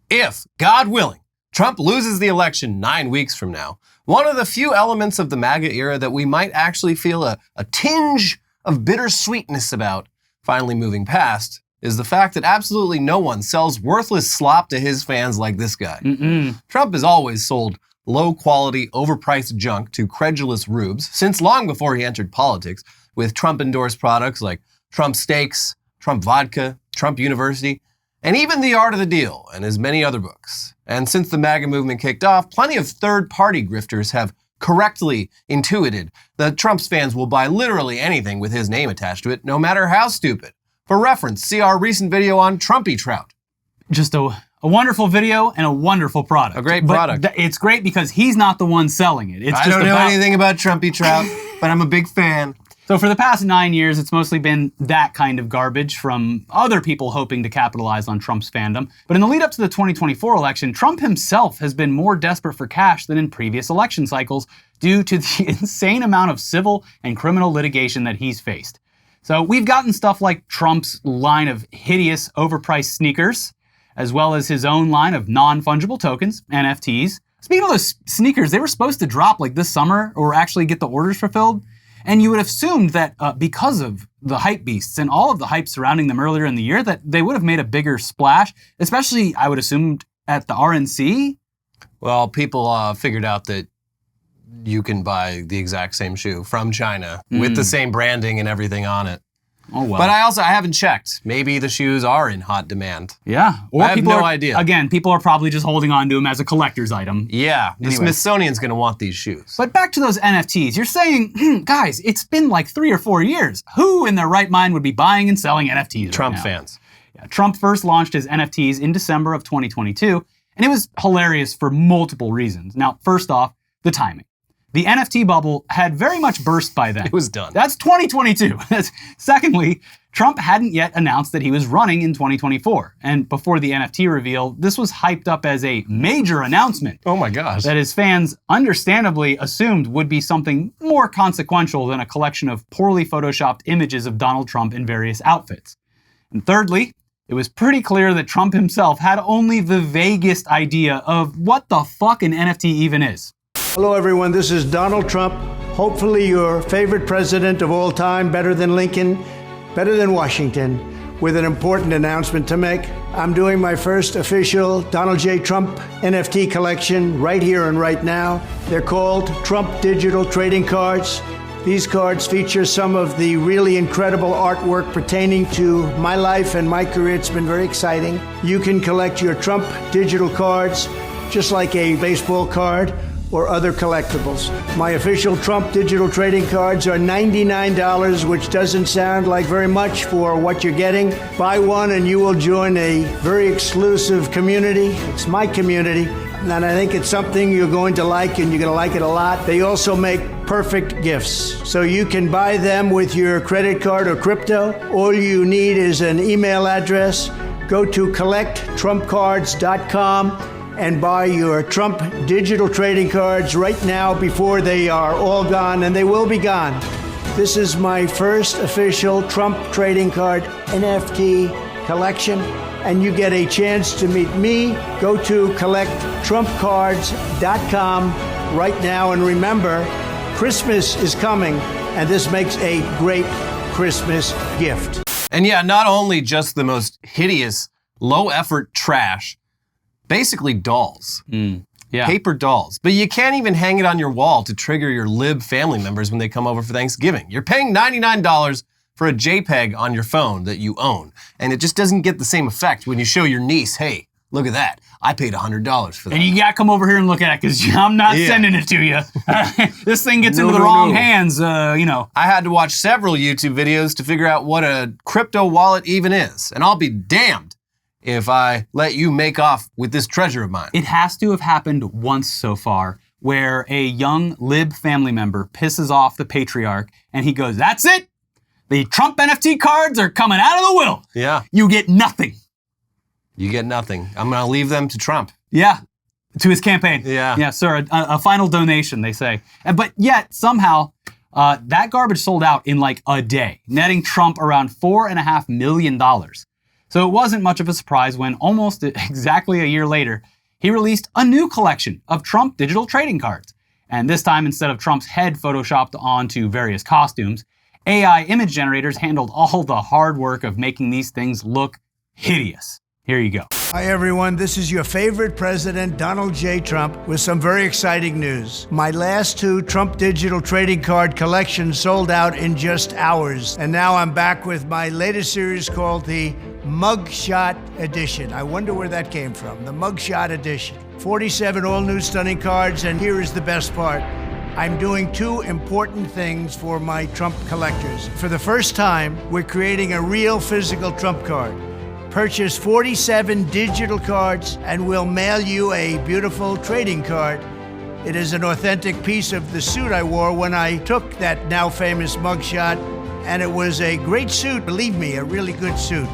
If, God willing, Trump loses the election 9 weeks from now, one of the few elements of the MAGA era that we might actually feel a tinge of bittersweetness about finally moving past is the fact that absolutely no one sells worthless slop to his fans like this guy. Trump has always sold low-quality, overpriced junk to credulous rubes since long before he entered politics, with Trump-endorsed products like Trump Steaks, Trump Vodka, Trump University, and even The Art of the Deal, and his many other books. And since the MAGA movement kicked off, plenty of third-party grifters have correctly intuited that Trump's fans will buy literally anything with his name attached to it, no matter how stupid. For reference, see our recent video on Trumpy Trout. Just a wonderful video and a wonderful product. A great product. But it's great because he's not the one selling it. I don't know anything about Trumpy Trout, but I'm a big fan. So for the past 9 years, it's mostly been that kind of garbage from other people hoping to capitalize on Trump's fandom. But in the lead up to the 2024 election, Trump himself has been more desperate for cash than in previous election cycles due to the insane amount of civil and criminal litigation that he's faced. So we've gotten stuff like Trump's line of hideous, overpriced sneakers, as well as his own line of non-fungible tokens, NFTs. Speaking of those sneakers, they were supposed to drop like this summer or actually get the orders fulfilled. And you would have assumed that because of the hype beasts and all of the hype surrounding them earlier in the year, that they would have made a bigger splash, especially, I would assume, at the RNC. Well, people figured out that you can buy the exact same shoe from China with the same branding and everything on it. Oh, well. But I haven't checked. Maybe the shoes are in hot demand. Yeah. Or I have no idea. Again, people are probably just holding on to them as a collector's item. Yeah. The Smithsonian's going to want these shoes. But back to those NFTs. You're saying, guys, it's been like 3 or 4 years. Who in their right mind would be buying and selling NFTs Trump right now? fans. Yeah, Trump first launched his NFTs in December of 2022, and it was hilarious for multiple reasons. Now, first off, the timing. The NFT bubble had very much burst by then. It was done. That's 2022. Secondly, Trump hadn't yet announced that he was running in 2024. And before the NFT reveal, this was hyped up as a major announcement. Oh my gosh. That his fans understandably assumed would be something more consequential than a collection of poorly photoshopped images of Donald Trump in various outfits. And thirdly, it was pretty clear that Trump himself had only the vaguest idea of what the fuck an NFT even is. Hello, everyone. This is Donald Trump. Hopefully your favorite president of all time, better than Lincoln, better than Washington, with an important announcement to make. I'm doing my first official Donald J. Trump NFT collection right here and right now. They're called Trump Digital Trading Cards. These cards feature some of the really incredible artwork pertaining to my life and my career. It's been very exciting. You can collect your Trump digital cards just like a baseball card or other collectibles. My official Trump digital trading cards are $99, which doesn't sound like very much for what you're getting. Buy one and you will join a very exclusive community. It's my community, and I think it's something you're going to like, and you're going to like it a lot. They also make perfect gifts. So you can buy them with your credit card or crypto. All you need is an email address. Go to collecttrumpcards.com and buy your Trump digital trading cards right now before they are all gone, and they will be gone. This is my first official Trump trading card NFT collection, and you get a chance to meet me. Go to collecttrumpcards.com right now, and remember, Christmas is coming, and this makes a great Christmas gift. And yeah, not only just the most hideous, low-effort trash, basically dolls. Yeah. Paper dolls. But you can't even hang it on your wall to trigger your lib family members when they come over for Thanksgiving. You're paying $99 for a JPEG on your phone that you own. And it just doesn't get the same effect when you show your niece, hey, look at that. I paid $100 for that. And you gotta come over here and look at it, because I'm not sending it to you. This thing gets into the wrong hands, you know. I had to watch several YouTube videos to figure out what a crypto wallet even is. And I'll be damned if I let you make off with this treasure of mine. It has to have happened once so far, where a young lib family member pisses off the patriarch and he goes, that's it! The Trump NFT cards are coming out of the will. Yeah. You get nothing. You get nothing. I'm gonna leave them to Trump. Yeah, to his campaign. Yeah. Yeah, sir, a final donation, they say. But yet, somehow, that garbage sold out in like a day, netting Trump around $4.5 million. So it wasn't much of a surprise when almost exactly a year later, he released a new collection of Trump digital trading cards. And this time, instead of Trump's head photoshopped onto various costumes, AI image generators handled all the hard work of making these things look hideous. Here you go. Hi, everyone. This is your favorite president, Donald J. Trump, with some very exciting news. My last 2 Trump digital trading card collections sold out in just hours. And now I'm back with my latest series called the Mugshot Edition. I wonder where that came from, the Mugshot Edition. 47 all-new stunning cards, and here is the best part. I'm doing 2 important things for my Trump collectors. For the first time, we're creating a real physical Trump card. Purchase 47 digital cards and we'll mail you a beautiful trading card. It is an authentic piece of the suit I wore when I took that now famous mugshot, and it was a great suit, believe me, a really good suit.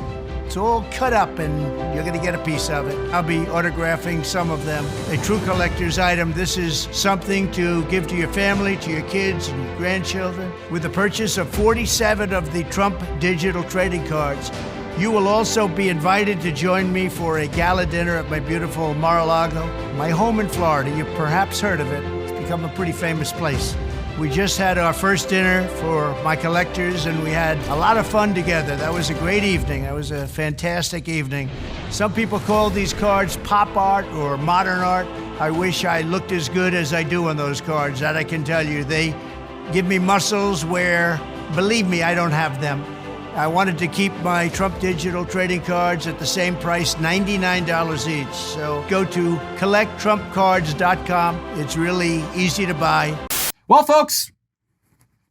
It's all cut up and you're gonna get a piece of it. I'll be autographing some of them. A true collector's item. This is something to give to your family, to your kids and your grandchildren. With the purchase of 47 of the Trump digital trading cards, you will also be invited to join me for a gala dinner at my beautiful Mar-a-Lago, my home in Florida. You've perhaps heard of it. It's become a pretty famous place. We just had our first dinner for my collectors, and we had a lot of fun together. That was a great evening. That was a fantastic evening. Some people call these cards pop art or modern art. I wish I looked as good as I do on those cards. That I can tell you. They give me muscles where, believe me, I don't have them. I wanted to keep my Trump digital trading cards at the same price, $99 each. So go to collecttrumpcards.com. It's really easy to buy. Well, folks,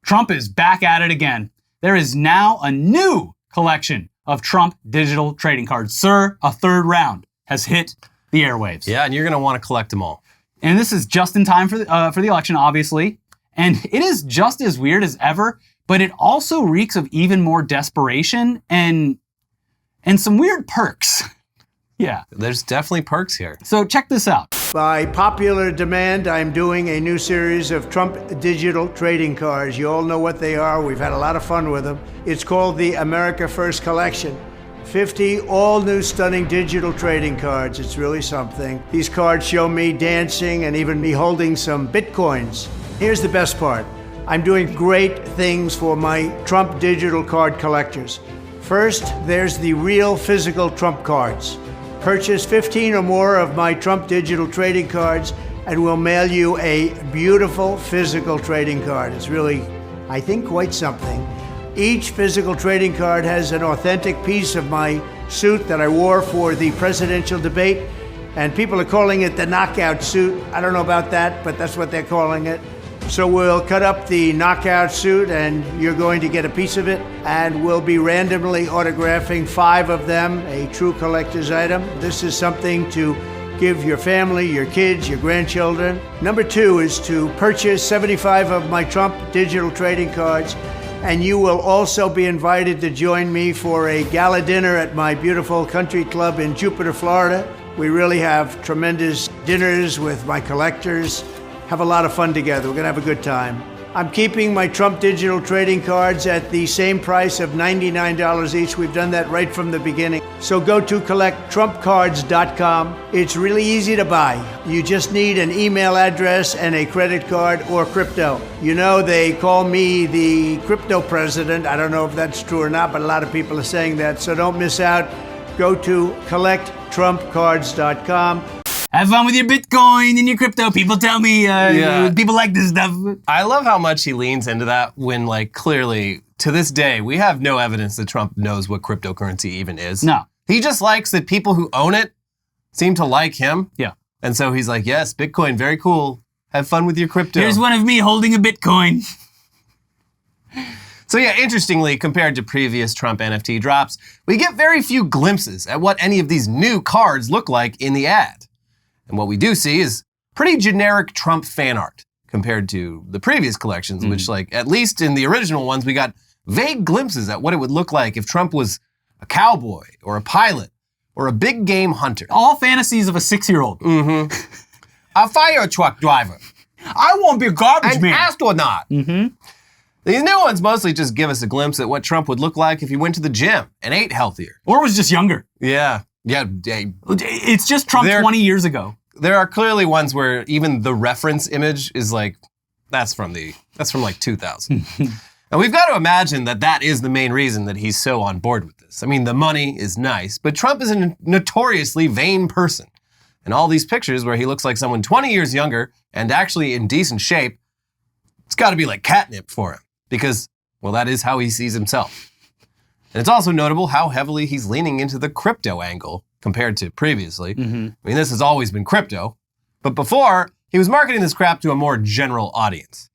Trump is back at it again. There is now a new collection of Trump digital trading cards. Sir, a 3rd round has hit the airwaves. Yeah, and you're gonna want to collect them all. And this is just in time for the election, obviously. And it is just as weird as ever, but it also reeks of even more desperation and some weird perks. Yeah. There's definitely perks here. So check this out. By popular demand, I'm doing a new series of Trump digital trading cards. You all know what they are. We've had a lot of fun with them. It's called the America First Collection. 50 all-new stunning digital trading cards. It's really something. These cards show me dancing and even me holding some Bitcoins. Here's the best part. I'm doing great things for my Trump digital card collectors. First, there's the real physical Trump cards. Purchase 15 or more of my Trump digital trading cards and we'll mail you a beautiful physical trading card. It's really, I think, quite something. Each physical trading card has an authentic piece of my suit that I wore for the presidential debate, and people are calling it the knockout suit. I don't know about that, but that's what they're calling it. So we'll cut up the knockout suit and you're going to get a piece of it, and we'll be randomly autographing 5 of them, a true collector's item. This is something to give your family, your kids, your grandchildren. Number 2 is to purchase 75 of my Trump digital trading cards, and you will also be invited to join me for a gala dinner at my beautiful country club in Jupiter, Florida. We really have tremendous dinners with my collectors. Have a lot of fun together. We're gonna have a good time. I'm keeping my Trump digital trading cards at the same price of $99 each. We've done that right from the beginning. So go to collecttrumpcards.com. It's really easy to buy. You just need an email address and a credit card or crypto. You know, they call me the crypto president. I don't know if that's true or not, but a lot of people are saying that. So don't miss out. Go to collecttrumpcards.com. Have fun with your Bitcoin and your crypto. People tell me people like this stuff. I love how much he leans into that when, like, clearly, to this day, we have no evidence that Trump knows what cryptocurrency even is. No. He just likes that people who own it seem to like him. Yeah. And so he's like, yes, Bitcoin, very cool. Have fun with your crypto. Here's one of me holding a Bitcoin. So yeah, interestingly, compared to previous Trump NFT drops, we get very few glimpses at what any of these new cards look like in the ad. And what we do see is pretty generic Trump fan art compared to the previous collections, which, like, at least in the original ones, we got vague glimpses at what it would look like if Trump was a cowboy or a pilot or a big game hunter. All fantasies of a 6-year-old. Mm-hmm. A fire truck driver. I won't be a garbage An man. astronaut. Mm-hmm. These new ones mostly just give us a glimpse at what Trump would look like if he went to the gym and ate healthier. Or was just younger. Yeah. It's just Trump 20 years ago. There are clearly ones where even the reference image is like, that's from like 2000. And we've got to imagine that that is the main reason that he's so on board with this. I mean, the money is nice, but Trump is a notoriously vain person. And all these pictures where he looks like someone 20 years younger and actually in decent shape, it's got to be like catnip for him. Because, well, that is how he sees himself. And it's also notable how heavily he's leaning into the crypto angle compared to previously. Mm-hmm. I mean, this has always been crypto. But before, he was marketing this crap to a more general audience.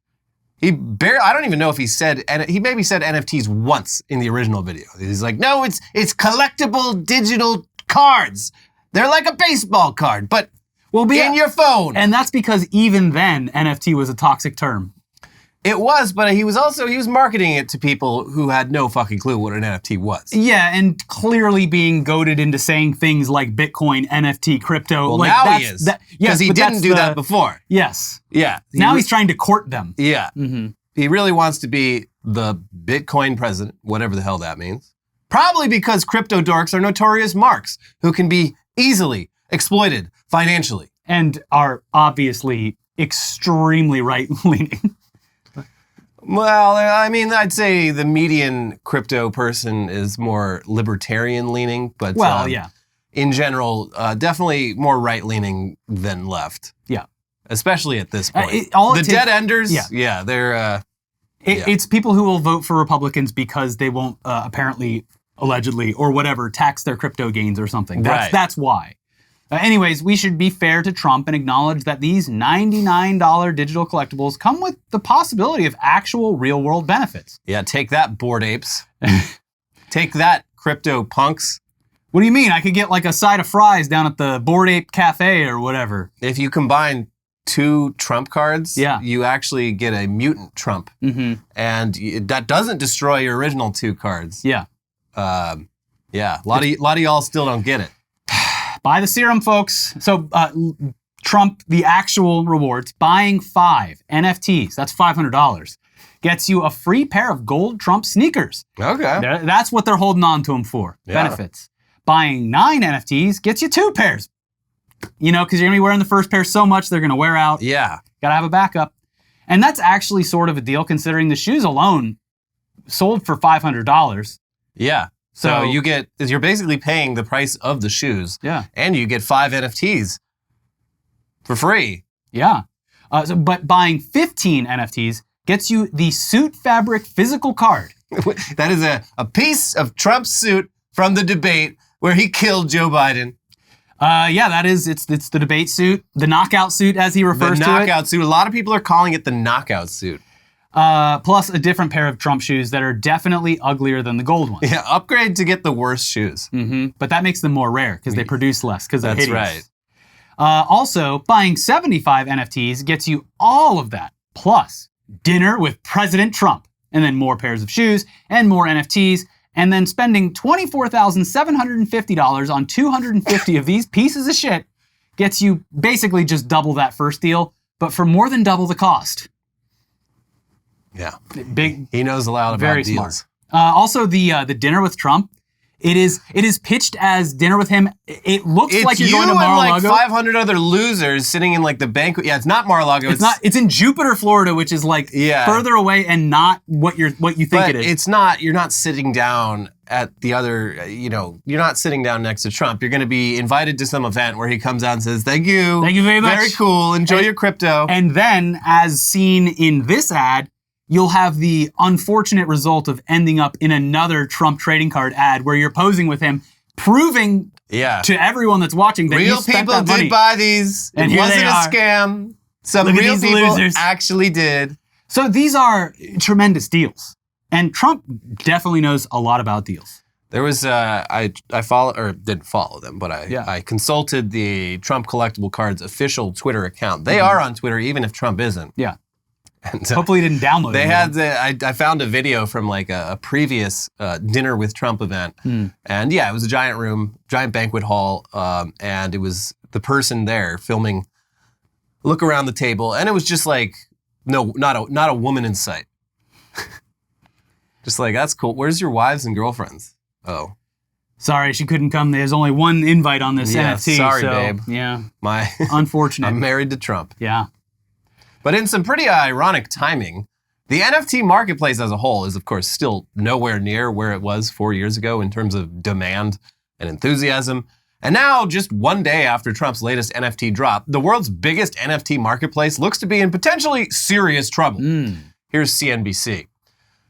I don't even know if he maybe said NFTs once in the original video. He's like, no, it's collectible digital cards. They're like a baseball card, but in your phone. And that's because even then, NFT was a toxic term. It was, but he was marketing it to people who had no fucking clue what an NFT was. Yeah, and clearly being goaded into saying things like Bitcoin, NFT, crypto. Well, now he is. Because he didn't do that before. Yes. Yeah. Now he's trying to court them. Yeah. Mm-hmm. He really wants to be the Bitcoin president, whatever the hell that means. Probably because crypto dorks are notorious marks who can be easily exploited financially. And are obviously extremely right-leaning. Well, I mean, I'd say the median crypto person is more libertarian leaning, but in general, definitely more right leaning than left. Yeah. Especially at this point. The dead enders, they're... It's people who will vote for Republicans because they won't apparently, allegedly, or whatever, tax their crypto gains or something. That's why. Anyways, we should be fair to Trump and acknowledge that these $99 digital collectibles come with the possibility of actual real-world benefits. Yeah, take that, Bored Apes. Take that, crypto punks. What do you mean? I could get like a side of fries down at the Bored Ape Cafe or whatever. If you combine 2 Trump cards, you actually get a mutant Trump. Mm-hmm. And that doesn't destroy your original 2 cards. Yeah. A lot of y'all still don't get it. Buy the serum, folks. So Trump, the actual rewards, buying 5 NFTs, that's $500, gets you a free pair of gold Trump sneakers. Okay. That's what they're holding on to him for, benefits. Buying 9 NFTs gets you 2 pairs. You know, because you're going to be wearing the first pair so much, they're going to wear out. Yeah. Got to have a backup. And that's actually sort of a deal considering the shoes alone sold for $500. Yeah. So you're basically paying the price of the shoes. Yeah. And you get 5 NFTs for free. Yeah. But buying 15 NFTs gets you the suit fabric physical card. That is a piece of Trump's suit from the debate where he killed Joe Biden. It's the debate suit, the knockout suit as he refers to it. The knockout suit. A lot of people are calling it the knockout suit. Plus a different pair of Trump shoes that are definitely uglier than the gold ones. Yeah, upgrade to get the worst shoes. Mm-hmm. But that makes them more rare because they produce less because they're hideous. That's right. Also, buying 75 NFTs gets you all of that, plus dinner with President Trump, and then more pairs of shoes and more NFTs, and then spending $24,750 on 250 of these pieces of shit gets you basically just double that first deal, but for more than double the cost. Yeah. Big. He knows a lot about very deals. Smart. Also, the dinner with Trump, it is pitched as dinner with him. It looks like you're going to Mar-a-Lago. It's you and like 500 other losers sitting in like the banquet. Yeah, it's not Mar-a-Lago. It's not. It's in Jupiter, Florida, which is like further away and not what you think it is. It's not. You're not sitting down at the other. You're not sitting down next to Trump. You're going to be invited to some event where he comes out and says, "Thank you very much. Very cool. Enjoy your crypto." And then, as seen in this ad, you'll have the unfortunate result of ending up in another Trump trading card ad where you're posing with him, proving to everyone that's watching that real you spent people that money. did buy these. And it wasn't a scam. Some real people losers actually did. So these are tremendous deals. And Trump definitely knows a lot about deals. There was, I follow, or didn't follow them, but I consulted the Trump Collectible Cards official Twitter account. They are on Twitter even if Trump isn't. Yeah. And, hopefully you didn't download it. I found a video from like a previous dinner with Trump event. And yeah, it was a giant room, giant banquet hall. And it was the person there filming, look around the table. And it was just like, no, not a woman in sight. Just like, that's cool. Where's your wives and girlfriends? Oh. Sorry, she couldn't come. There's only one invite on this NFT. Sorry, so, babe. Yeah. My Unfortunate. I'm married to Trump. Yeah. But in some pretty ironic timing, the NFT marketplace as a whole is, of course, still nowhere near where it was 4 years ago in terms of demand and enthusiasm. And now, just one day after Trump's latest NFT drop, the world's biggest NFT marketplace looks to be in potentially serious trouble. Here's CNBC.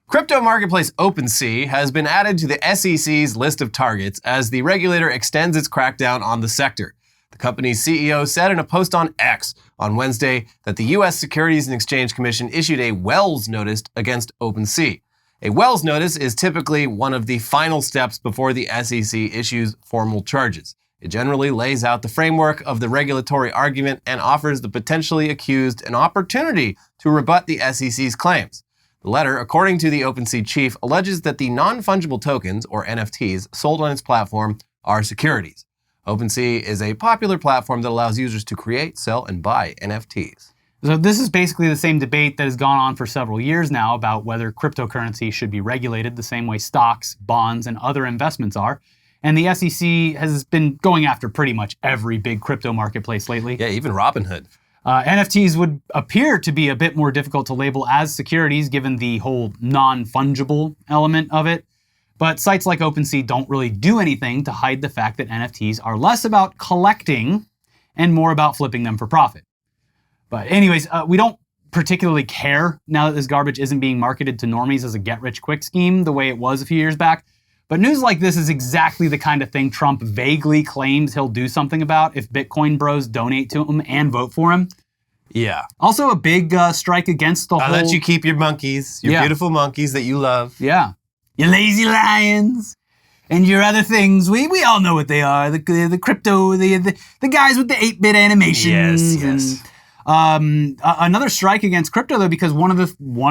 Crypto marketplace OpenSea has been added to the SEC's list of targets as the regulator extends its crackdown on the sector. The company's CEO said in a post on X on Wednesday that the U.S. Securities and Exchange Commission issued a Wells notice against OpenSea. A Wells notice is typically one of the final steps before the SEC issues formal charges. It generally lays out the framework of the regulatory argument and offers the potentially accused an opportunity to rebut the SEC's claims. The letter, according to the OpenSea chief, alleges that the non-fungible tokens, or NFTs, sold on its platform are securities. OpenSea is a popular platform that allows users to create, sell, and buy NFTs. So this is basically the same debate that has gone on for several years now about whether cryptocurrency should be regulated the same way stocks, bonds, and other investments are. And the SEC has been going after pretty much every big crypto marketplace lately. Yeah, even Robinhood. NFTs would appear to be a bit more difficult to label as securities given the whole non-fungible element of it. But sites like OpenSea don't really do anything to hide the fact that NFTs are less about collecting and more about flipping them for profit. But anyways, we don't particularly care now that this garbage isn't being marketed to normies as a get-rich-quick scheme the way it was a few years back. But news like this is exactly the kind of thing Trump vaguely claims he'll do something about if Bitcoin bros donate to him and vote for him. Yeah. Also a big strike against the whole... I'll let you keep your monkeys, your beautiful monkeys that you love. Yeah. Your lazy lions and your other things. We all know what they are. The crypto, the guys with the 8-bit animations. Yes. Another strike against crypto though, because one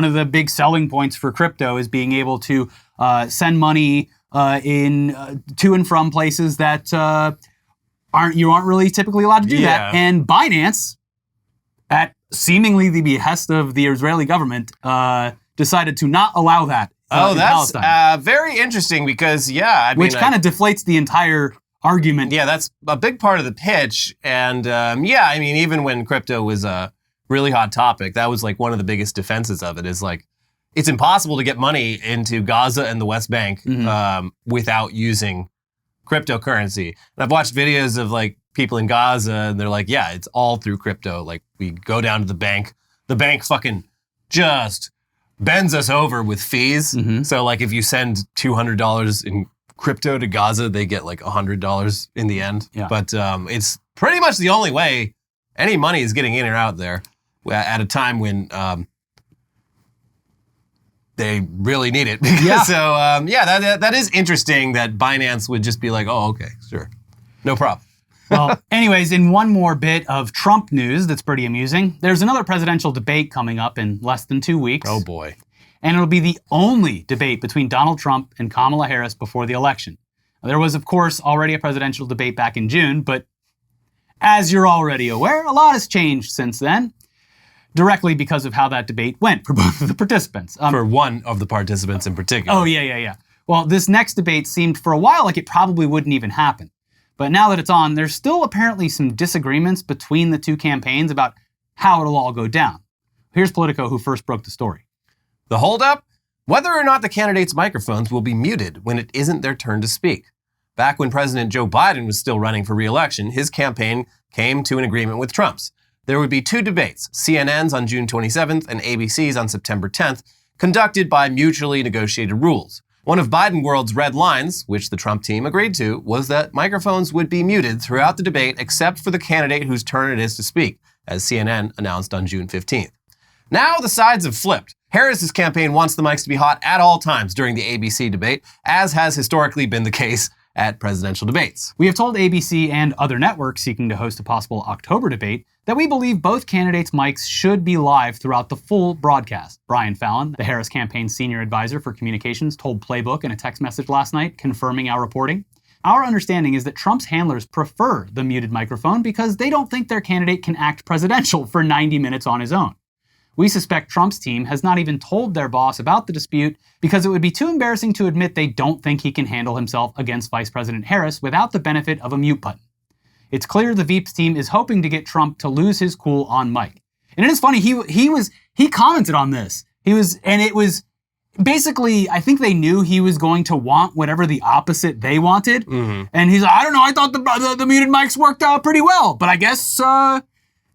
of the big selling points for crypto is being able to send money to and from places that aren't really typically allowed to do that. And Binance, at seemingly the behest of the Israeli government, decided to not allow that. That's very interesting because, which kind of deflates the entire argument. Yeah, that's a big part of the pitch. And even when crypto was a really hot topic, that was like one of the biggest defenses of it is like, it's impossible to get money into Gaza and the West Bank without using cryptocurrency. And I've watched videos of like people in Gaza and they're like, yeah, it's all through crypto. Like we go down to the bank fucking just bends us over with fees. So like if you send $200 in crypto to Gaza, they get like $100 in the end. Yeah. But it's pretty much the only way any money is getting in or out there at a time when they really need it. So that is interesting that Binance would just be like, oh, okay, sure. No problem. Well, anyways, in one more bit of Trump news that's pretty amusing, there's another presidential debate coming up in less than 2 weeks. Oh boy. And it'll be the only debate between Donald Trump and Kamala Harris before the election. Now, there was, of course, already a presidential debate back in June, but as you're already aware, a lot has changed since then, directly because of how that debate went for both of the participants. For one of the participants in particular. Oh, yeah. Well, this next debate seemed for a while like it probably wouldn't even happen. But now that it's on, there's still apparently some disagreements between the two campaigns about how it'll all go down. Here's Politico, who first broke the story. The holdup? Whether or not the candidates' microphones will be muted when it isn't their turn to speak. Back when President Joe Biden was still running for re-election, his campaign came to an agreement with Trump's. There would be two debates, CNN's on June 27th and ABC's on September 10th, conducted by mutually negotiated rules. One of Biden world's red lines, which the Trump team agreed to, was that microphones would be muted throughout the debate except for the candidate whose turn it is to speak, as CNN announced on June 15th. Now the sides have flipped. Harris's campaign wants the mics to be hot at all times during the ABC debate, as has historically been the case at presidential debates. We have told ABC and other networks seeking to host a possible October debate that we believe both candidates' mics should be live throughout the full broadcast. Brian Fallon, the Harris campaign's senior advisor for communications, told Playbook in a text message last night, confirming our reporting. Our understanding is that Trump's handlers prefer the muted microphone because they don't think their candidate can act presidential for 90 minutes on his own. We suspect Trump's team has not even told their boss about the dispute because it would be too embarrassing to admit they don't think he can handle himself against Vice President Harris without the benefit of a mute button. It's clear the Veeps team is hoping to get Trump to lose his cool on mic. And it is funny, he commented on this. It was basically, I think they knew he was going to want whatever the opposite they wanted. Mm-hmm. And he's like, I don't know, I thought the muted mics worked out pretty well, but I guess,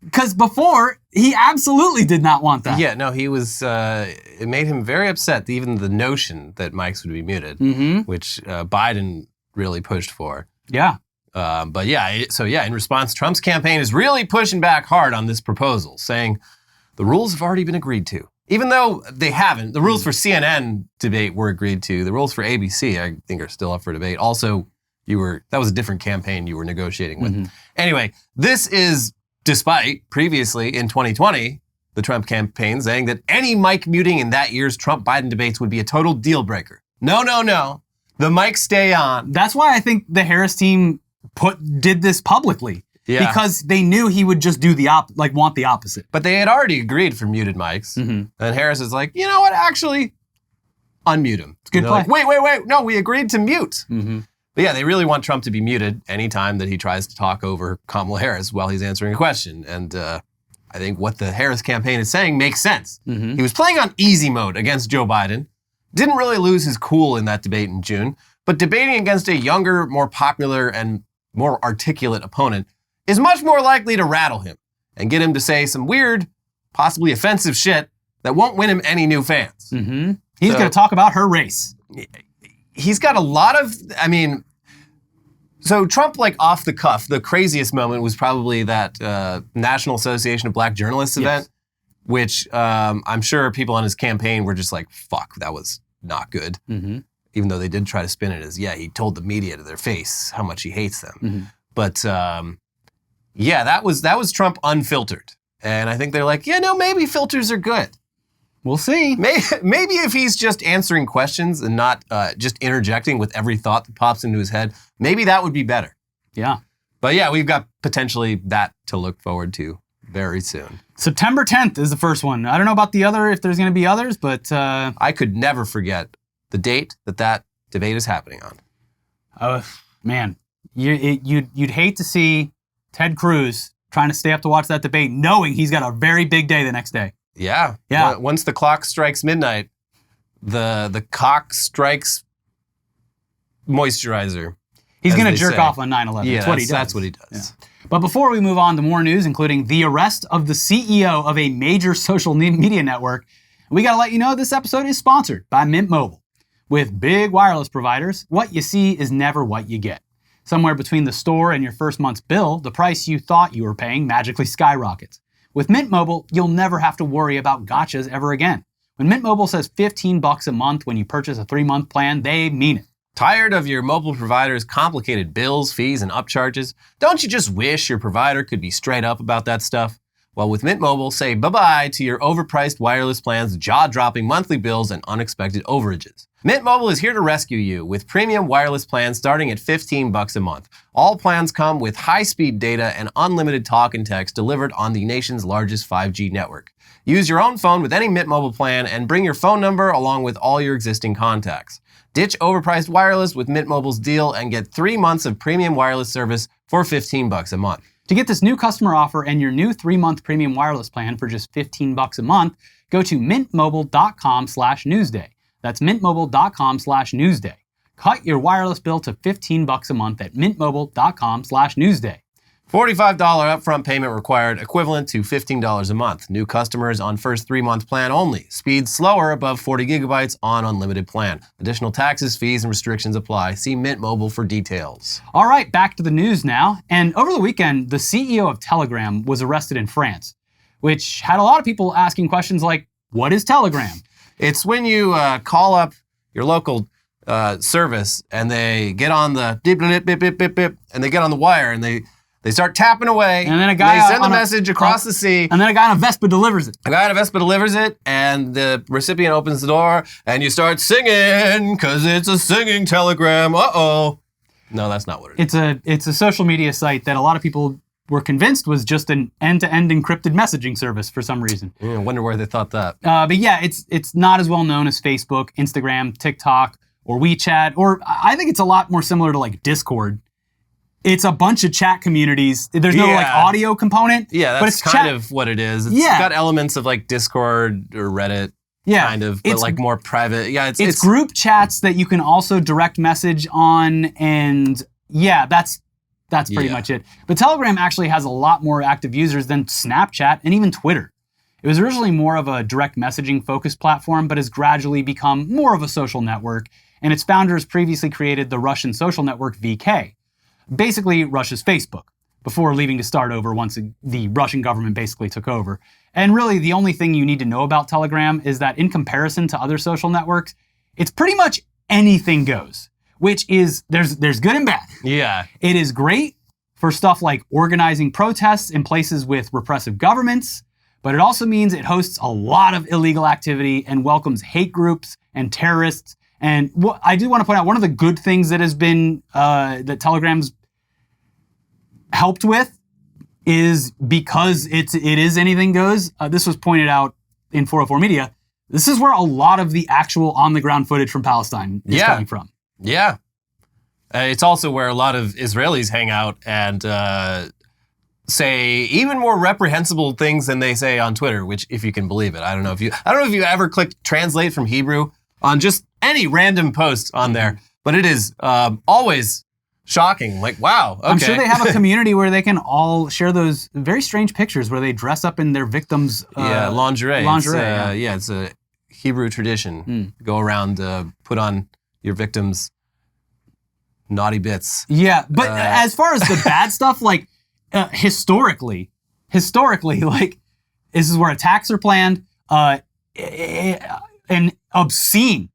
because before, he absolutely did not want that. Yeah, no, he was, it made him very upset, even the notion that mics would be muted, which Biden really pushed for. Yeah. But yeah, in response, Trump's campaign is really pushing back hard on this proposal, saying the rules have already been agreed to. Even though they haven't, the rules for CNN debate were agreed to. The rules for ABC, I think, are still up for debate. Also, that was a different campaign you were negotiating with. Mm-hmm. Anyway, this is despite previously in 2020, the Trump campaign saying that any mic muting in that year's Trump-Biden debates would be a total deal breaker. No. The mics stay on. That's why I think the Harris team did this publicly. Yeah. Because they knew he would just do want the opposite. But they had already agreed for muted mics. Mm-hmm. And Harris is like, you know what, actually, unmute him. It's good play. Like, wait, no, we agreed to mute. Mm-hmm. But yeah, they really want Trump to be muted anytime that he tries to talk over Kamala Harris while he's answering a question. And I think what the Harris campaign is saying makes sense. Mm-hmm. He was playing on easy mode against Joe Biden, didn't really lose his cool in that debate in June, but debating against a younger, more popular, and more articulate opponent is much more likely to rattle him and get him to say some weird, possibly offensive shit that won't win him any new fans. Mm-hmm. He's going to talk about her race. He's got a lot of, so Trump, off the cuff, the craziest moment was probably that National Association of Black Journalists event, which I'm sure people on his campaign were just like, fuck, that was not good. Mm-hmm. Even though they did try to spin it as, he told the media to their face how much he hates them. Mm-hmm. But that was Trump unfiltered. And I think they're like, maybe filters are good. We'll see. Maybe if he's just answering questions and not just interjecting with every thought that pops into his head, maybe that would be better. Yeah. But yeah, we've got potentially that to look forward to very soon. September 10th is the first one. I don't know about the other, if there's going to be others, but... I could never forget the date that debate is happening on. Oh, man. You'd hate to see Ted Cruz trying to stay up to watch that debate, knowing he's got a very big day the next day. Yeah. Once the clock strikes midnight, the cock strikes moisturizer. He's going to jerk off on 9/11. Yeah, that's what he does. That's what he does. Yeah. But before we move on to more news, including the arrest of the CEO of a major social media network, we got to let you know this episode is sponsored by Mint Mobile. With big wireless providers, what you see is never what you get. Somewhere between the store and your first month's bill, the price you thought you were paying magically skyrockets. With Mint Mobile, you'll never have to worry about gotchas ever again. When Mint Mobile says $15 a month when you purchase a 3-month plan, they mean it. Tired of your mobile provider's complicated bills, fees, and upcharges? Don't you just wish your provider could be straight up about that stuff? Well, with Mint Mobile, say bye-bye to your overpriced wireless plans, jaw-dropping monthly bills, and unexpected overages. Mint Mobile is here to rescue you with premium wireless plans starting at $15 a month. All plans come with high-speed data and unlimited talk and text delivered on the nation's largest 5G network. Use your own phone with any Mint Mobile plan and bring your phone number along with all your existing contacts. Ditch overpriced wireless with Mint Mobile's deal and get 3 months of premium wireless service for $15 a month. To get this new customer offer and your new 3-month premium wireless plan for just $15 a month, go to mintmobile.com/newsday. That's mintmobile.com/newsday. Cut your wireless bill to $15 a month at mintmobile.com/newsday. $45 upfront payment required, equivalent to $15 a month. New customers on first 3-month plan only. Speed slower above 40 gigabytes on unlimited plan. Additional taxes, fees, and restrictions apply. See Mint Mobile for details. All right, back to the news now. And over the weekend, the CEO of Telegram was arrested in France, which had a lot of people asking questions like, what is Telegram? It's when you call up your local service and they get on the beep, beep, beep, beep, beep, beep, and they get on the wire and they start tapping away, and then a guy they send the message across the sea. And then a guy on a Vespa delivers it. A guy on a Vespa delivers it, and the recipient opens the door, and you start singing, because it's a singing telegram. Uh-oh. No, that's not what it is. It's a social media site that a lot of people were convinced was just an end-to-end encrypted messaging service for some reason. I wonder where they thought that. But yeah, it's not as well known as Facebook, Instagram, TikTok, or WeChat, or I think it's a lot more similar to like Discord. It's a bunch of chat communities. There's no like audio component. Yeah, but that's it's kind of what it is. It's got elements of like Discord or Reddit. Yeah, kind of, but like more private. Yeah, it's group chats that you can also direct message on, and yeah, that's pretty much it. But Telegram actually has a lot more active users than Snapchat and even Twitter. It was originally more of a direct messaging focused platform, but has gradually become more of a social network, and its founders previously created the Russian social network VK, basically Russia's Facebook, before leaving to start over once the Russian government basically took over. And really, the only thing you need to know about Telegram is that in comparison to other social networks, it's pretty much anything goes, which is, there's good and bad. Yeah. It is great for stuff like organizing protests in places with repressive governments, but it also means it hosts a lot of illegal activity and welcomes hate groups and terrorists. And I do want to point out, one of the good things that has been, that Telegram's helped with is because it is anything goes. This was pointed out in 404 Media. This is where a lot of the actual on-the-ground footage from Palestine is coming from. Yeah. It's also where a lot of Israelis hang out and say even more reprehensible things than they say on Twitter, which, if you can believe it, I don't know if you ever clicked translate from Hebrew on just any random post on there, but it is always shocking. Like, wow, okay. I'm sure they have a community where they can all share those very strange pictures where they dress up in their victims' lingerie. Lingerie, It's a Hebrew tradition. Go around, put on your victims' naughty bits. Yeah, but as far as the bad stuff, like historically, like this is where attacks are planned, and obscene.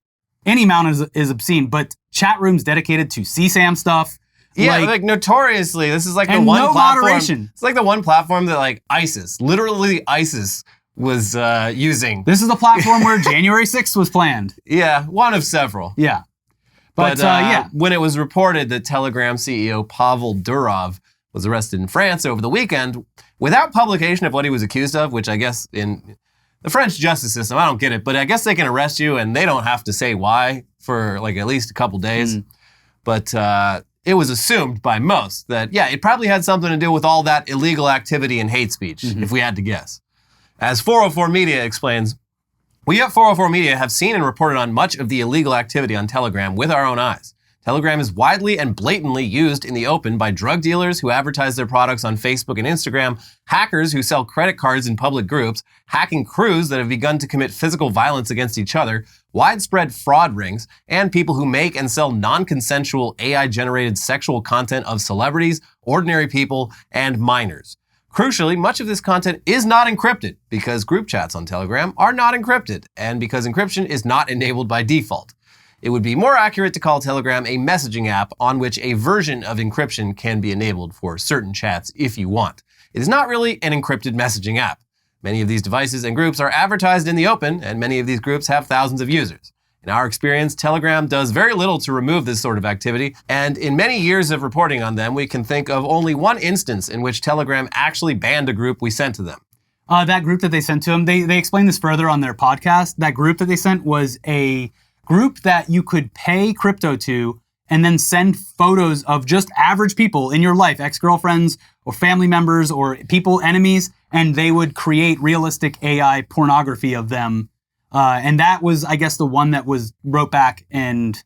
Any amount is obscene, but chat rooms dedicated to CSAM stuff. Yeah, like notoriously, this is like the one platform. Moderation. It's like the one platform that like literally ISIS was using. This is the platform where January 6th was planned. Yeah, one of several. Yeah. But when it was reported that Telegram CEO Pavel Durov was arrested in France over the weekend, without publication of what he was accused of, which I guess in the French justice system, I don't get it, but I guess they can arrest you and they don't have to say why for like at least a couple days. But it was assumed by most that, yeah, it probably had something to do with all that illegal activity and hate speech, if we had to guess. As 404 Media explains, we at 404 Media have seen and reported on much of the illegal activity on Telegram with our own eyes. Telegram is widely and blatantly used in the open by drug dealers who advertise their products on Facebook and Instagram, hackers who sell credit cards in public groups, hacking crews that have begun to commit physical violence against each other, widespread fraud rings, and people who make and sell non-consensual AI-generated sexual content of celebrities, ordinary people, and minors. Crucially, much of this content is not encrypted because group chats on Telegram are not encrypted, and because encryption is not enabled by default. It would be more accurate to call Telegram a messaging app on which a version of encryption can be enabled for certain chats if you want. It is not really an encrypted messaging app. Many of these devices and groups are advertised in the open, and many of these groups have thousands of users. In our experience, Telegram does very little to remove this sort of activity, and in many years of reporting on them, we can think of only one instance in which Telegram actually banned a group we sent to them. That group that they sent to them, they explained this further on their podcast. That group that they sent was a group that you could pay crypto to and then send photos of just average people in your life, ex-girlfriends or family members or people, enemies, and they would create realistic AI pornography of them. And that was, I guess, the one that was wrote back and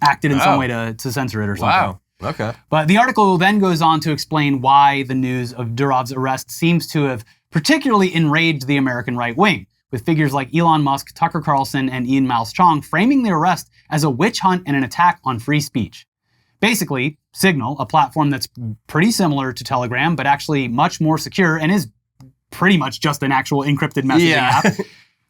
acted in some way to censor it or something. Wow. Okay. But the article then goes on to explain why the news of Durov's arrest seems to have particularly enraged the American right wing, with figures like Elon Musk, Tucker Carlson, and Ian Miles Chong framing the arrest as a witch hunt and an attack on free speech. Basically, Signal, a platform that's pretty similar to Telegram, but actually much more secure and is pretty much just an actual encrypted messaging app,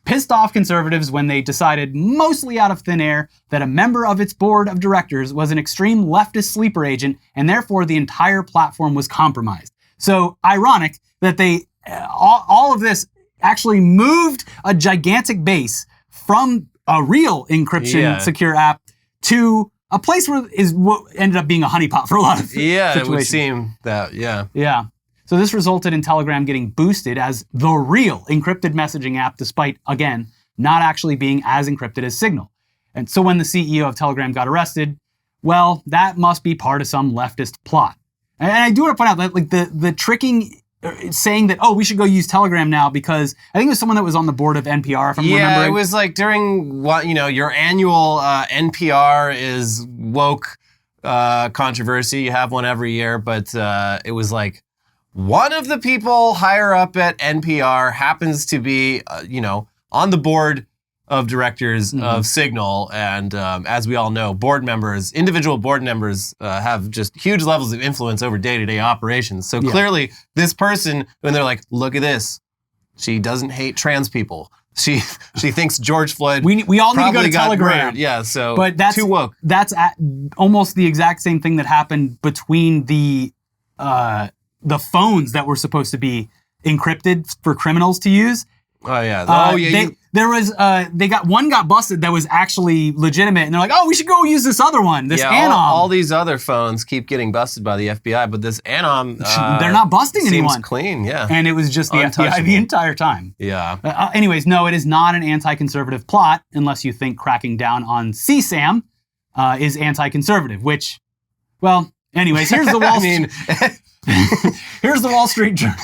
pissed off conservatives when they decided, mostly out of thin air, that a member of its board of directors was an extreme leftist sleeper agent, and therefore the entire platform was compromised. So ironic that they, all of this actually moved a gigantic base from a real encryption secure app to a place where is what ended up being a honeypot for a lot of Yeah, situations. it would seem that, yeah. Yeah. So this resulted in Telegram getting boosted as the real encrypted messaging app, despite, again, not actually being as encrypted as Signal. And so when the CEO of Telegram got arrested, well, that must be part of some leftist plot. And I do want to point out that like the tricking, saying that, oh, we should go use Telegram now because I think it was someone that was on the board of NPR, if I'm remembering. Yeah, it was like during what, your annual NPR is woke controversy. You have one every year, but it was like one of the people higher up at NPR happens to be, on the board of directors of Signal. And as we all know, individual board members have just huge levels of influence over day-to-day operations. So clearly this person, when they're like, look at this, she doesn't hate trans people. She thinks George Floyd we all need to go to Telegram. Murdered. Yeah, so but that's too woke. That's almost the exact same thing that happened between the phones that were supposed to be encrypted for criminals to use. Oh yeah. One got busted that was actually legitimate, and they're like, oh, we should go use this other one, this Anom. All these other phones keep getting busted by the FBI, but this Anom, they're not busting anyone. Seems clean, yeah. And it was just the FBI the entire time. Yeah. Anyways, no, it is not an anti-conservative plot, unless you think cracking down on CSAM is anti-conservative, which, well, anyways, here's the here's the Wall Street Journal.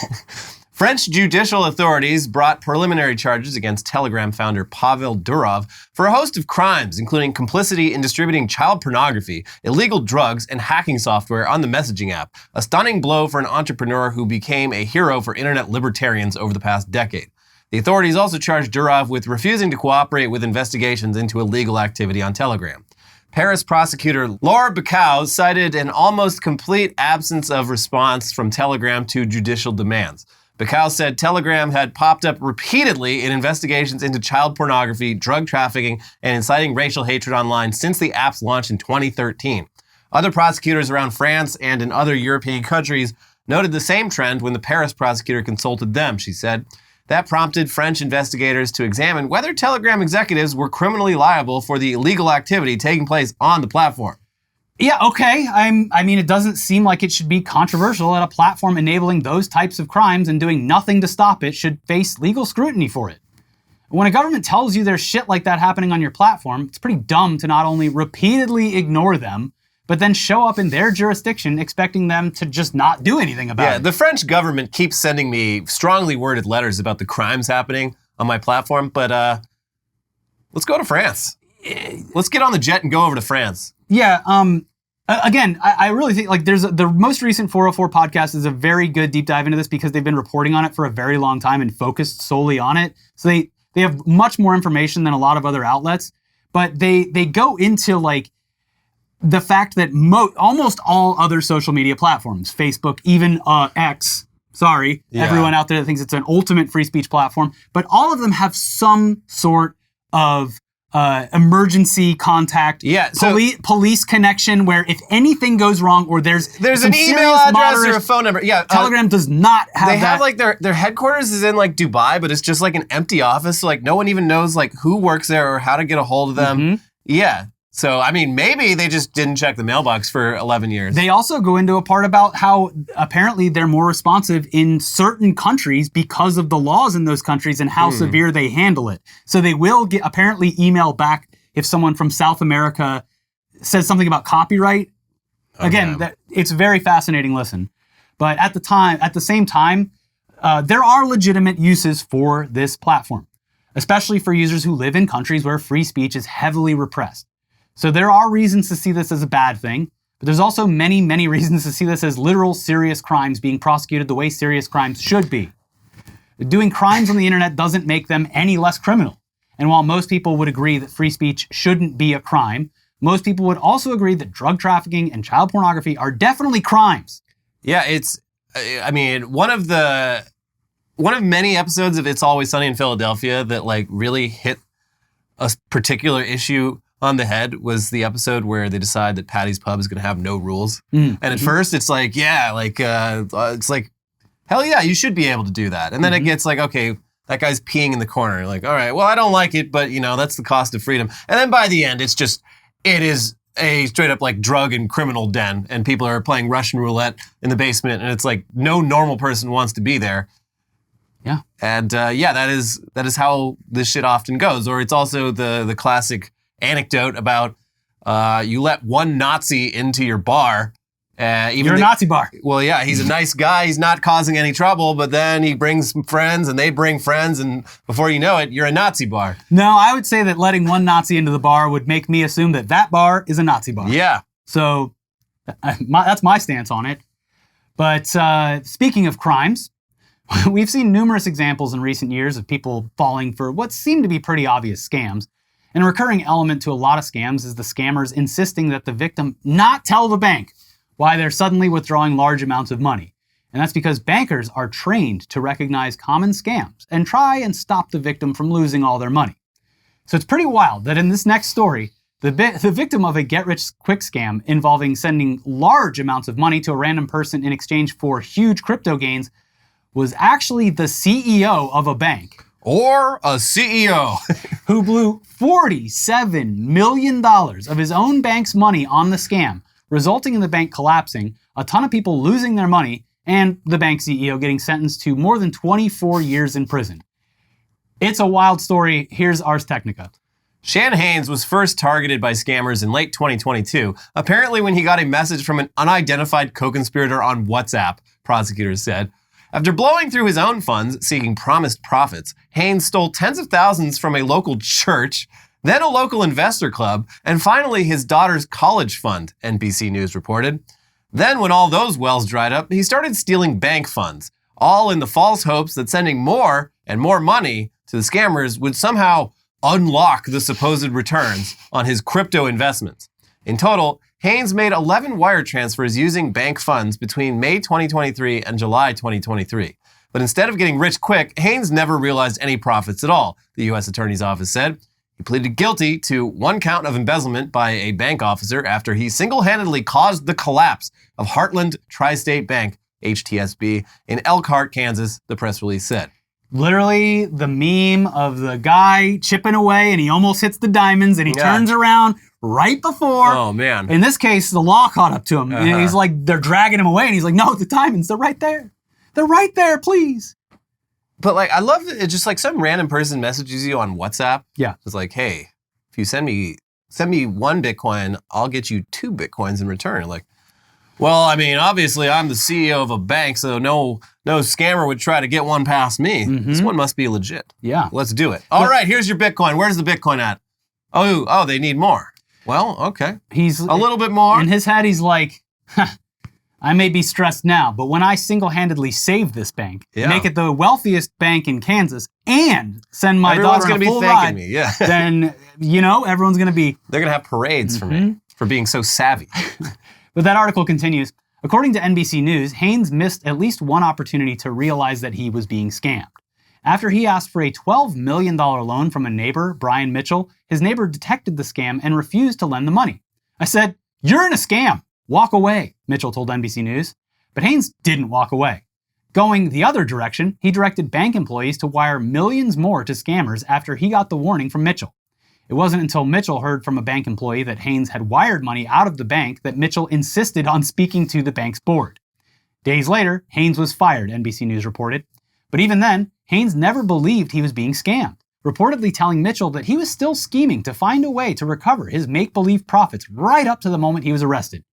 French judicial authorities brought preliminary charges against Telegram founder Pavel Durov for a host of crimes, including complicity in distributing child pornography, illegal drugs, and hacking software on the messaging app, a stunning blow for an entrepreneur who became a hero for internet libertarians over the past decade. The authorities also charged Durov with refusing to cooperate with investigations into illegal activity on Telegram. Paris prosecutor Laure Bacau cited an almost complete absence of response from Telegram to judicial demands. Bacau said Telegram had popped up repeatedly in investigations into child pornography, drug trafficking, and inciting racial hatred online since the app's launch in 2013. Other prosecutors around France and in other European countries noted the same trend when the Paris prosecutor consulted them, she said. That prompted French investigators to examine whether Telegram executives were criminally liable for the illegal activity taking place on the platform. Yeah, okay. I mean, it doesn't seem like it should be controversial that a platform enabling those types of crimes and doing nothing to stop it should face legal scrutiny for it. When a government tells you there's shit like that happening on your platform, it's pretty dumb to not only repeatedly ignore them, but then show up in their jurisdiction expecting them to just not do anything about it. Yeah, the French government keeps sending me strongly worded letters about the crimes happening on my platform, but let's go to France. Let's get on the jet and go over to France. Yeah, again, I really think like the most recent 404 podcast is a very good deep dive into this because they've been reporting on it for a very long time and focused solely on it. So they have much more information than a lot of other outlets, but they go into like the fact that almost all other social media platforms, Facebook, even X, everyone out there that thinks it's an ultimate free speech platform, but all of them have some sort of emergency contact, police connection, where if anything goes wrong or there's an email address or a phone number. Yeah, Telegram does not have that. They have like their headquarters is in like Dubai, but it's just like an empty office. So like no one even knows like who works there or how to get a hold of them. Mm-hmm. Yeah. So, I mean, maybe they just didn't check the mailbox for 11 years. They also go into a part about how apparently they're more responsive in certain countries because of the laws in those countries and how severe they handle it. So they will apparently email back if someone from South America says something about copyright. Again, it's a very fascinating listen. But at the same time, there are legitimate uses for this platform, especially for users who live in countries where free speech is heavily repressed. So there are reasons to see this as a bad thing, but there's also many, many reasons to see this as literal serious crimes being prosecuted the way serious crimes should be. Doing crimes on the internet doesn't make them any less criminal. And while most people would agree that free speech shouldn't be a crime, most people would also agree that drug trafficking and child pornography are definitely crimes. Yeah, one of many episodes of It's Always Sunny in Philadelphia that like really hit a particular issue on the head was the episode where they decide that Patty's Pub is going to have no rules. And at first it's like, it's like, hell yeah, you should be able to do that. And then it gets like, okay, that guy's peeing in the corner. Like, all right, well, I don't like it, but that's the cost of freedom. And then by the end, it is a straight up like drug and criminal den, and people are playing Russian roulette in the basement, and it's like no normal person wants to be there. Yeah. And that is how this shit often goes. Or it's also the classic anecdote about you let one Nazi into your bar. You're a Nazi bar. Well, yeah, he's a nice guy. He's not causing any trouble, but then he brings some friends and they bring friends, and before you know it, you're a Nazi bar. No, I would say that letting one Nazi into the bar would make me assume that that bar is a Nazi bar. Yeah. So that's my stance on it. But speaking of crimes, we've seen numerous examples in recent years of people falling for what seem to be pretty obvious scams. And a recurring element to a lot of scams is the scammers insisting that the victim not tell the bank why they're suddenly withdrawing large amounts of money. And that's because bankers are trained to recognize common scams and try and stop the victim from losing all their money. So it's pretty wild that in this next story, the victim of a get-rich-quick scam involving sending large amounts of money to a random person in exchange for huge crypto gains was actually the CEO of a bank. Or a CEO. Who blew $47 million of his own bank's money on the scam, resulting in the bank collapsing, a ton of people losing their money, and the bank CEO getting sentenced to more than 24 years in prison. It's a wild story. Here's Ars Technica. Shan Haynes was first targeted by scammers in late 2022, apparently when he got a message from an unidentified co-conspirator on WhatsApp, prosecutors said. After blowing through his own funds, seeking promised profits, Haynes stole tens of thousands from a local church, then a local investor club, and finally his daughter's college fund, NBC News reported. Then when all those wells dried up, he started stealing bank funds, all in the false hopes that sending more and more money to the scammers would somehow unlock the supposed returns on his crypto investments. In total, Haynes made 11 wire transfers using bank funds between May 2023 and July 2023. But instead of getting rich quick, Haynes never realized any profits at all, the U.S. Attorney's Office said. He pleaded guilty to one count of embezzlement by a bank officer after he single-handedly caused the collapse of Heartland Tri-State Bank, HTSB, in Elkhart, Kansas, the press release said. Literally the meme of the guy chipping away and he almost hits the diamonds and he turns around right before. Oh, man. In this case, the law caught up to him. And he's like, they're dragging him away and he's like, no, the diamonds, they're right there. They're right there, please. But like, I love that it's just like some random person messages you on WhatsApp. Yeah. It's like, hey, if you send me 1 Bitcoin, I'll get you 2 Bitcoins in return. Like, well, I mean, obviously I'm the CEO of a bank, so no scammer would try to get one past me. Mm-hmm. This one must be legit. Yeah. Let's do it. All right, here's your Bitcoin. Where's the Bitcoin at? Oh, they need more. Well, okay. He's a little bit more. In his head, he's like, I may be stressed now, but when I single-handedly save this bank, make it the wealthiest bank in Kansas, and send my daughter on a full ride, then, everyone's going to be... They're going to have parades for me, for being so savvy. But that article continues. According to NBC News, Haynes missed at least one opportunity to realize that he was being scammed. After he asked for a $12 million loan from a neighbor, Brian Mitchell, his neighbor detected the scam and refused to lend the money. I said, "You're in a scam. Walk away," Mitchell told NBC News. But Haynes didn't walk away. Going the other direction, he directed bank employees to wire millions more to scammers after he got the warning from Mitchell. It wasn't until Mitchell heard from a bank employee that Haynes had wired money out of the bank that Mitchell insisted on speaking to the bank's board. Days later, Haynes was fired, NBC News reported. But even then, Haynes never believed he was being scammed, reportedly telling Mitchell that he was still scheming to find a way to recover his make-believe profits right up to the moment he was arrested.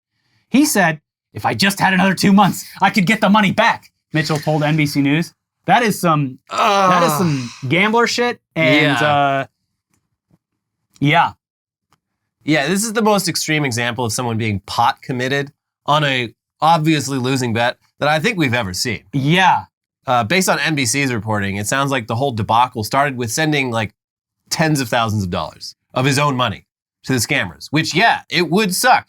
He said, "If I just had another 2 months, I could get the money back," Mitchell told NBC News. That is some gambler shit, and yeah, this is the most extreme example of someone being pot committed on a obviously losing bet that I think we've ever seen. Yeah. Based on NBC's reporting, it sounds like the whole debacle started with sending like tens of thousands of dollars of his own money to the scammers, which, it would suck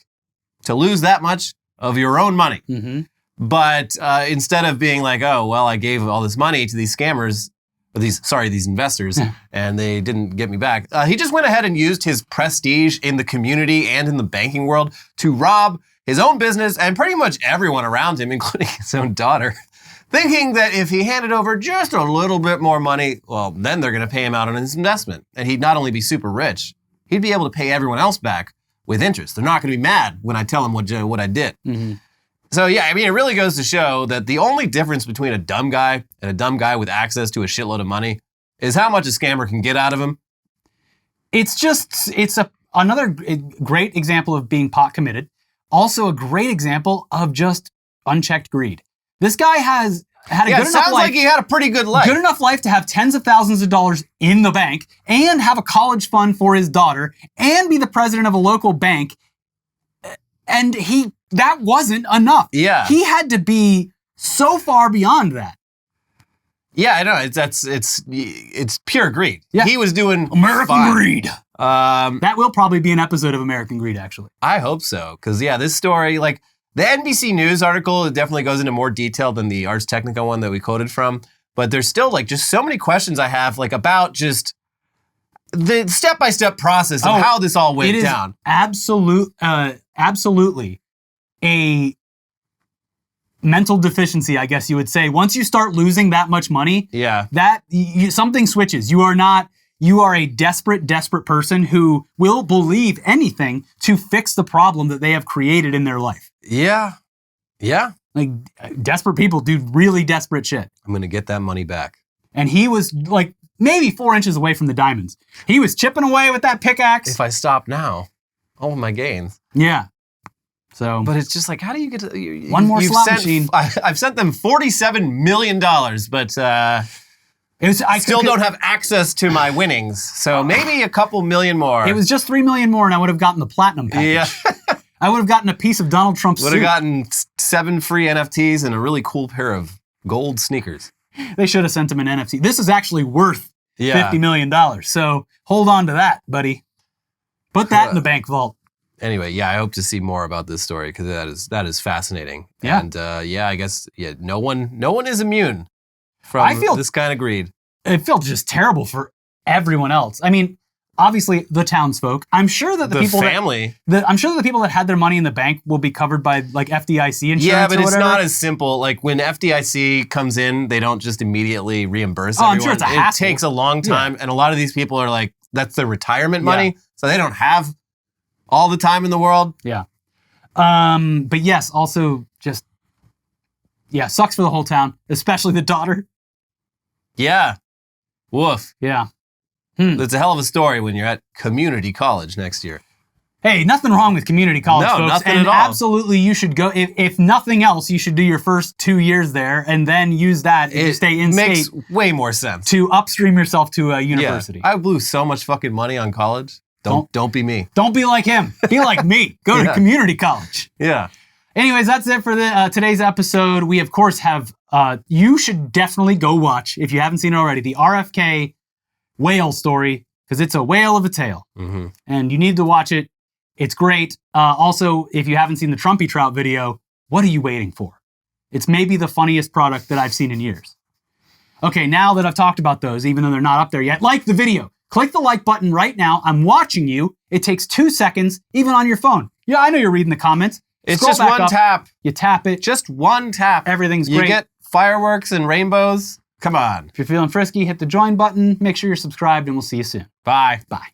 to lose that much of your own money. Mm-hmm. But instead of being like, oh, well, I gave all this money to these scammers, or these investors, and they didn't get me back, he just went ahead and used his prestige in the community and in the banking world to rob his own business and pretty much everyone around him, including his own daughter, thinking that if he handed over just a little bit more money, well, then they're going to pay him out on his investment. And he'd not only be super rich, he'd be able to pay everyone else back with interest. They're not going to be mad when I tell them what I did. So yeah, I mean, it really goes to show that the only difference between a dumb guy and a dumb guy with access to a shitload of money is how much a scammer can get out of him. It's another great example of being pot committed. Also a great example of just unchecked greed. This guy has had a good enough life. Sounds like he had a pretty good life. Good enough life to have tens of thousands of dollars in the bank and have a college fund for his daughter and be the president of a local bank. And that wasn't enough. Yeah. He had to be so far beyond that. Yeah, I know. It's pure greed. Yeah. He was doing American fine. Greed. That will probably be an episode of American Greed, actually. I hope so. Because, yeah, this story, like, the NBC News article, it definitely goes into more detail than the Ars Technica one that we quoted from. But there's still, like, just so many questions I have, like, about just the step-by-step process of how this all went down. Absolutely a mental deficiency, I guess you would say. Once you start losing that much money, something switches. You are a desperate person who will believe anything to fix the problem that they have created in their life. Yeah. Like, desperate people do really desperate shit. I'm going to get that money back. And he was like maybe 4 inches away from the diamonds. He was chipping away with that pickaxe. If I stop now, all of my gains. Yeah. So, but it's just like, how do you get to... One more slot machine. I've sent them $47 million, but I still don't have access to my winnings. So maybe a couple million more. It was just $3 million more and I would have gotten the platinum package. Yeah. I would have gotten a piece of Donald Trump's suit. Would have gotten 7 free NFTs and a really cool pair of gold sneakers. They should have sent him an NFT. This is actually worth $50 million. So hold on to that, buddy. Put that in the bank vault. Anyway, yeah, I hope to see more about this story because that is fascinating. Yeah. And I guess no one is immune from this kind of greed. It felt just terrible for everyone else. I mean, obviously the townsfolk. I'm sure that the people family. I'm sure that the people that had their money in the bank will be covered by like FDIC insurance. Yeah, but or it's whatever. not as simple. Like when FDIC comes in, they don't just immediately reimburse everyone. I'm sure it's a hassle. It takes a long time, and a lot of these people are like, that's their retirement money, so they don't have all the time in the world. Yeah. But yes, also just, sucks for the whole town, especially the daughter. Yeah. Woof. Yeah. It's a hell of a story when you're at community college next year. Hey, nothing wrong with community college, no, folks. Nothing and at all. Absolutely, you should go. If nothing else, you should do your first 2 years there and then use that if you stay in state. It makes way more sense. To upstream yourself to a university. Yeah. I blew so much fucking money on college. Don't be me. Don't be like him. Be like me. Go to community college. Yeah. Anyways, that's it for today's episode. We, of course, have, you should definitely go watch, if you haven't seen it already, the RFK whale story, because it's a whale of a tale. Mm-hmm. And you need to watch it. It's great. Also, if you haven't seen the Trumpy Trout video, what are you waiting for? It's maybe the funniest product that I've seen in years. Okay, now that I've talked about those, even though they're not up there yet, like the video. Click the like button right now. I'm watching you. It takes 2 seconds, even on your phone. Yeah, I know you're reading the comments. It's Scroll just back one up. tap. You tap it. Just one tap. Everything's You great. get fireworks and rainbows. Come on. If you're feeling frisky, hit the join button. Make sure you're subscribed, and we'll see you soon. Bye. Bye.